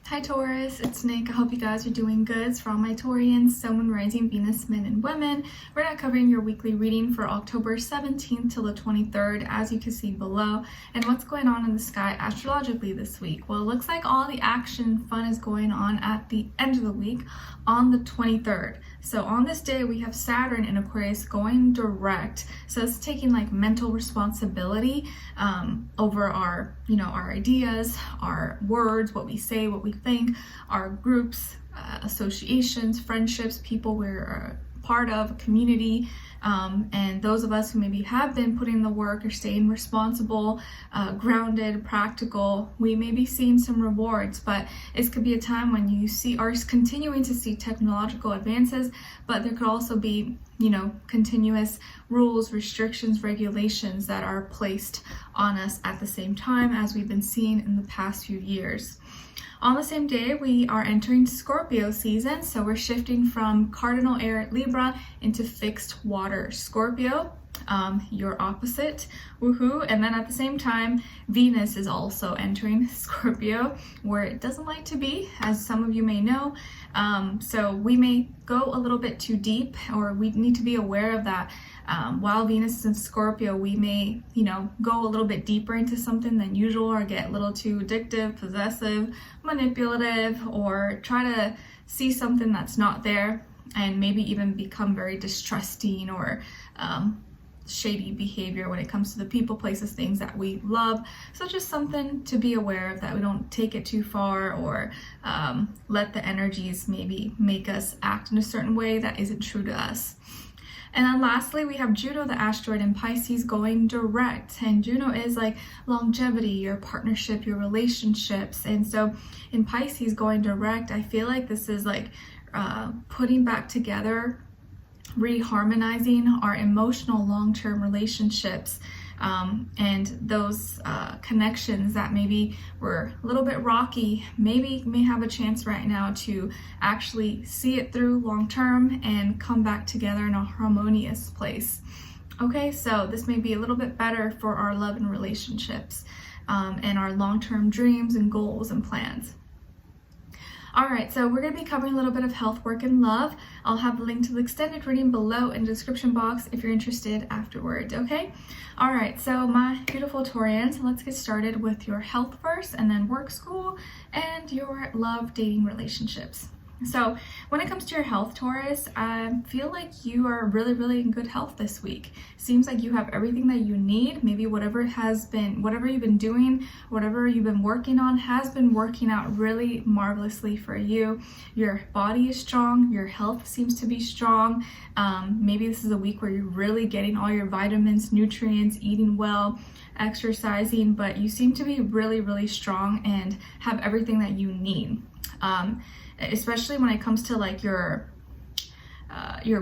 Hi Taurus, it's Nick. I hope you guys are doing good. It's for all my Taurians, Sun, Moon, Rising, Venus, men and women. We're not covering your weekly reading for October 17th till the 23rd, as you can see below. And what's going on in the sky astrologically this week? Well, it looks like all the action fun is going on at the end of the week on the 23rd. So on this day, we have Saturn in Aquarius going direct. So it's taking like mental responsibility over our, our ideas, our words, what we say, what we think, our groups, associations, friendships, people we're a part of, a community, and those of us who maybe have been putting the work or staying responsible, grounded, practical, we may be seeing some rewards, but it could be a time when you are continuing to see technological advances, but there could also be continuous rules, restrictions, regulations that are placed on us at the same time, as we've been seeing in the past few years. On the same day, we are entering Scorpio season, so we're shifting from cardinal air Libra into fixed water Scorpio, your opposite, woohoo. And then at the same time, Venus is also entering Scorpio, where it doesn't like to be, as some of you may know. So we may go a little bit too deep, or we need to be aware of that. While Venus is in Scorpio, we may, go a little bit deeper into something than usual, or get a little too addictive, possessive, manipulative, or try to see something that's not there, and maybe even become very distrusting or shady behavior when it comes to the people, places, things that we love. So just something to be aware of, that we don't take it too far, or let the energies maybe make us act in a certain way that isn't true to us. And then lastly, we have Juno, the asteroid in Pisces, going direct. And Juno is like longevity, your partnership, your relationships. And so in Pisces going direct, I feel like this is like putting back together, reharmonizing our emotional long-term relationships, and those connections that maybe were a little bit rocky, may have a chance right now to actually see it through long-term and come back together in a harmonious place. Okay, so this may be a little bit better for our love and relationships, and our long-term dreams and goals and plans. All right, so we're going to be covering a little bit of health, work, and love. I'll have the link to the extended reading below in the description box if you're interested afterwards, okay? All right, so my beautiful Taurians, let's get started with your health first, and then work, school, and your love, dating, relationships. So when it comes to your health, Taurus, I feel like you are really in good health this week. Seems like you have everything that you need. Maybe whatever you've been doing, whatever you've been working on has been working out really marvelously for you. Your body is strong. Your health seems to be strong. Maybe this is a week where you're really getting all your vitamins, nutrients, eating well, exercising, but you seem to be really strong and have everything that you need. Especially when it comes to like your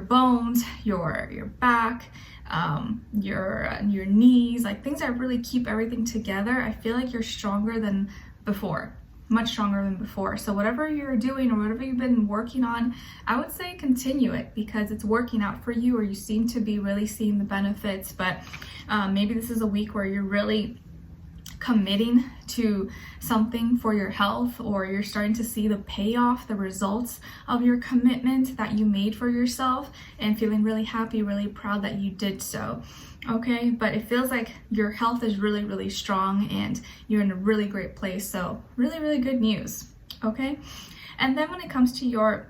bones, your back, your knees, like things that really keep everything together. I feel like you're stronger than before, much stronger than before. So whatever you're doing or whatever you've been working on, I would say continue it, because it's working out for you, or you seem to be really seeing the benefits. But maybe this is a week where you're really committing to something for your health, or you're starting to see the payoff, the results of your commitment that you made for yourself, and feeling really happy, really proud that you did so. Okay, but it feels like your health is really strong and you're in a really great place. So really good news. Okay, and then when it comes to your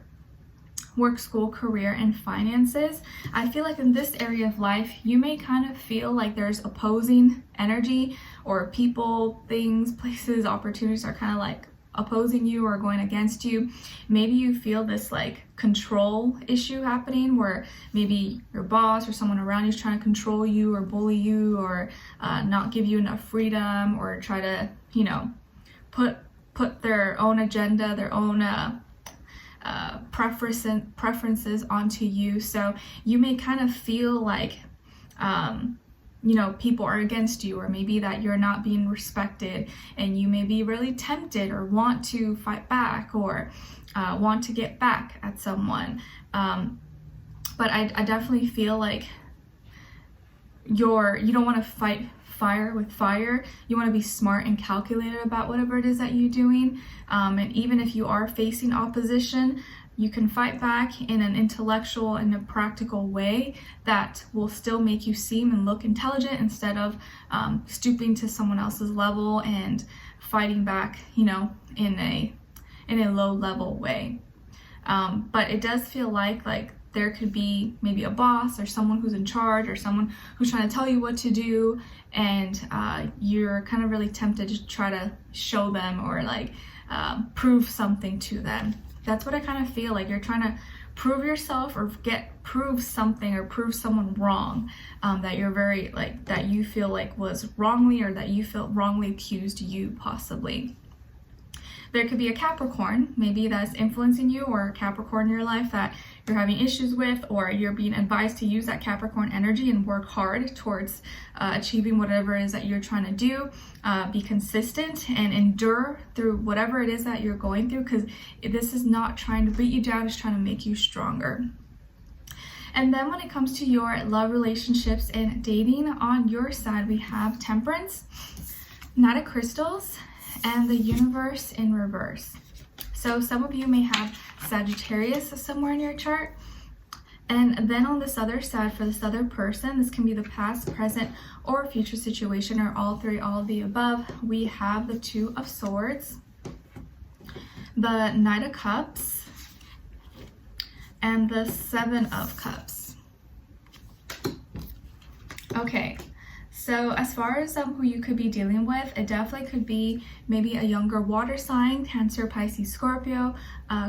work, school, career, and finances, I feel like in this area of life, you may kind of feel like there's opposing energy, or people, things, places, opportunities are kind of like opposing you or going against you. Maybe you feel this like control issue happening, where maybe your boss or someone around you is trying to control you or bully you, or not give you enough freedom, or try to, put their own agenda, their own preferences onto you. So you may kind of feel like people are against you, or maybe that you're not being respected, and you may be really tempted or want to fight back, or want to get back at someone. But I definitely feel like you don't want to fight fire with fire. You want to be smart and calculated about whatever it is that you're doing. And even if you are facing opposition, you can fight back in an intellectual and a practical way that will still make you seem and look intelligent, instead of stooping to someone else's level and fighting back, you know, in a low level way. But it does feel like there could be maybe a boss or someone who's in charge or someone who's trying to tell you what to do, and you're kind of really tempted to try to show them or prove something to them. That's what I kind of feel like. You're trying to prove yourself or prove something or prove someone wrong, that you're very that you feel like was wrongly, or that you feel wrongly accused you possibly. There could be a Capricorn, maybe that's influencing you, or a Capricorn in your life that you're having issues with, or you're being advised to use that Capricorn energy and work hard towards achieving whatever it is that you're trying to do. Be consistent and endure through whatever it is that you're going through, because this is not trying to beat you down, it's trying to make you stronger. And then when it comes to your love, relationships, and dating, on your side we have Temperance, Knight of Crystals, and the Universe in reverse. So some of you may have Sagittarius somewhere in your chart. And then on this other side, for this other person, this can be the past, present, or future situation, or all three, all of the above. We have the Two of Swords, the Knight of Cups, and the Seven of Cups. Okay. So as far as who you could be dealing with, it definitely could be maybe a younger water sign, Cancer, Pisces, Scorpio.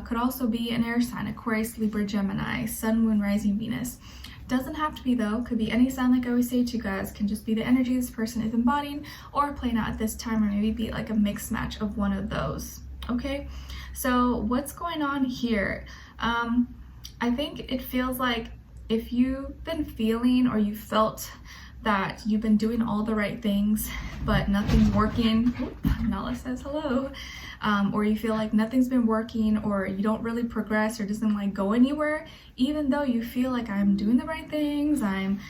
Could also be an air sign, Aquarius, Libra, Gemini, Sun, Moon, Rising, Venus. Doesn't have to be though, could be any sign, like I always say to you guys, can just be the energy this person is embodying or playing out at this time, or maybe be like a mixed match of one of those. Okay, so what's going on here? I think it feels like if you've been feeling, or you felt that you've been doing all the right things but nothing's working. Nala says hello. Or you feel like nothing's been working, or you don't really progress, or doesn't go anywhere, even though you feel like I'm doing the right things, I'm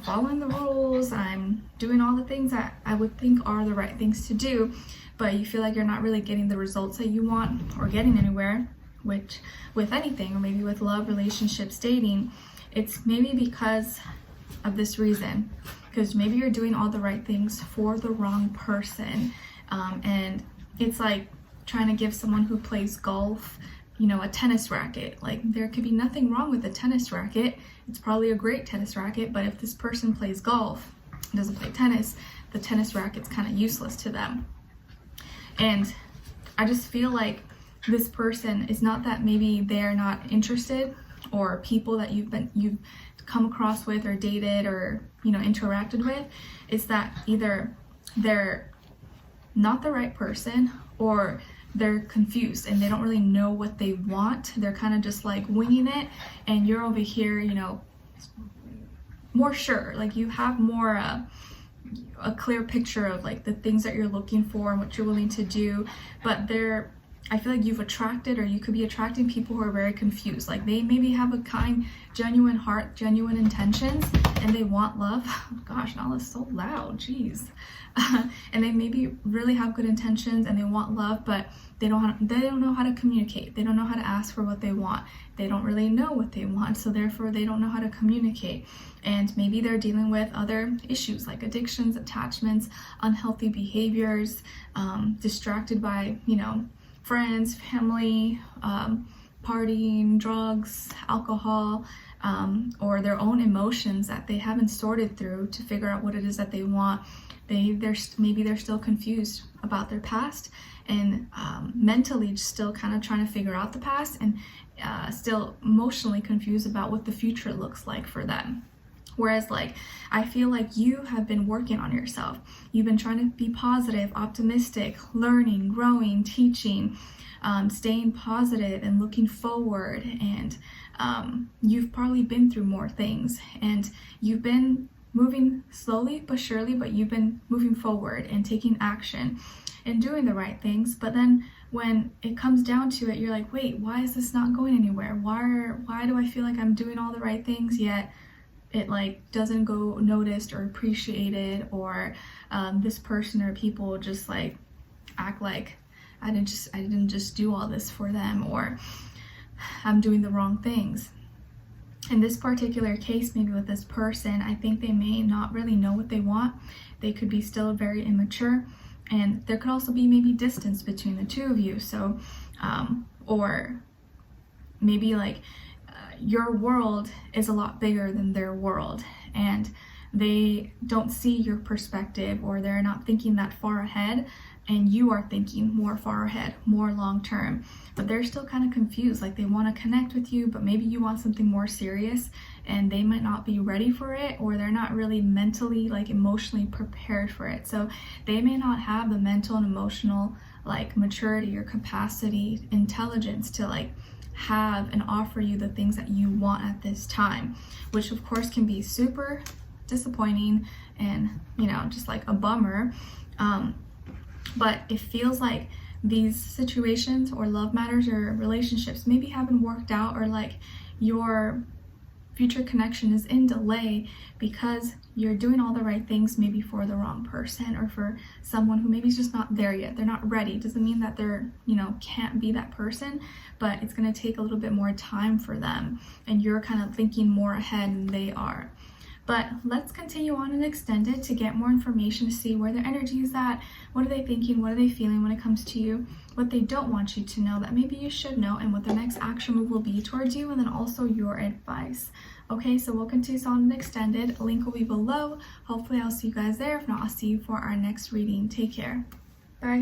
following the rules, I'm doing all the things that I would think are the right things to do, but you feel like you're not really getting the results that you want or getting anywhere, which with anything, or maybe with love, relationships, dating, it's maybe because of this reason, because maybe you're doing all the right things for the wrong person. And it's like trying to give someone who plays golf, a tennis racket. There could be nothing wrong with a tennis racket. It's probably a great tennis racket, but if this person plays golf, doesn't play tennis, the tennis racket's kind of useless to them. And I just feel like this person is not that maybe they're not interested, or people that you've come across with or dated or interacted with, is that either they're not the right person, or they're confused and they don't really know what they want. They're kind of just winging it, and you're over here more sure, you have more a clear picture of the things that you're looking for and what you're willing to do. But I feel like you've attracted, or you could be attracting people who are very confused. They maybe have a kind, genuine heart, genuine intentions, and they want love. Oh gosh, Nala's so loud, jeez. And they maybe really have good intentions and they want love, but they don't know how to communicate. They don't know how to ask for what they want. They don't really know what they want, so therefore they don't know how to communicate. And maybe they're dealing with other issues like addictions, attachments, unhealthy behaviors, distracted by, friends, family, partying, drugs, alcohol, or their own emotions that they haven't sorted through to figure out what it is that they want. Maybe they're still confused about their past, and mentally still kind of trying to figure out the past, and still emotionally confused about what the future looks like for them. Whereas I feel like you have been working on yourself. You've been trying to be positive, optimistic, learning, growing, teaching, staying positive and looking forward. And you've probably been through more things, and you've been moving slowly but surely, but you've been moving forward and taking action and doing the right things. But then when it comes down to it, you're like, wait, why is this not going anywhere? Why do I feel like I'm doing all the right things, yet it like doesn't go noticed or appreciated, or this person or people just like act like I didn't just do all this for them, or I'm doing the wrong things. In this particular case, maybe with this person, I think they may not really know what they want. They could be still very immature, and there could also be maybe distance between the two of you. So, or maybe like your world is a lot bigger than their world, and they don't see your perspective, or they're not thinking that far ahead, and you are thinking more far ahead, more long term, but they're still kind of confused. Like they want to connect with you, but maybe you want something more serious, and they might not be ready for it, or they're not really mentally, like emotionally prepared for it. So they may not have the mental and emotional like maturity or capacity, intelligence to like have and offer you the things that you want at this time, which of course can be super disappointing and, you know, just like a bummer. But it feels like these situations or love matters or relationships maybe haven't worked out, or like your future connection is in delay because you're doing all the right things maybe for the wrong person, or for someone who maybe is just not there yet. They're not ready. Doesn't mean that they're, you know, can't be that person, but it's going to take a little bit more time for them, and you're kind of thinking more ahead than they are. But let's continue on and extend it to get more information, to see where their energy is at. What are they thinking? What are they feeling when it comes to you? What they don't want you to know that maybe you should know, and what the next action move will be towards you, and then also your advice. Okay, so we'll continue on and extended. A link will be below. Hopefully I'll see you guys there. If not, I'll see you for our next reading. Take care.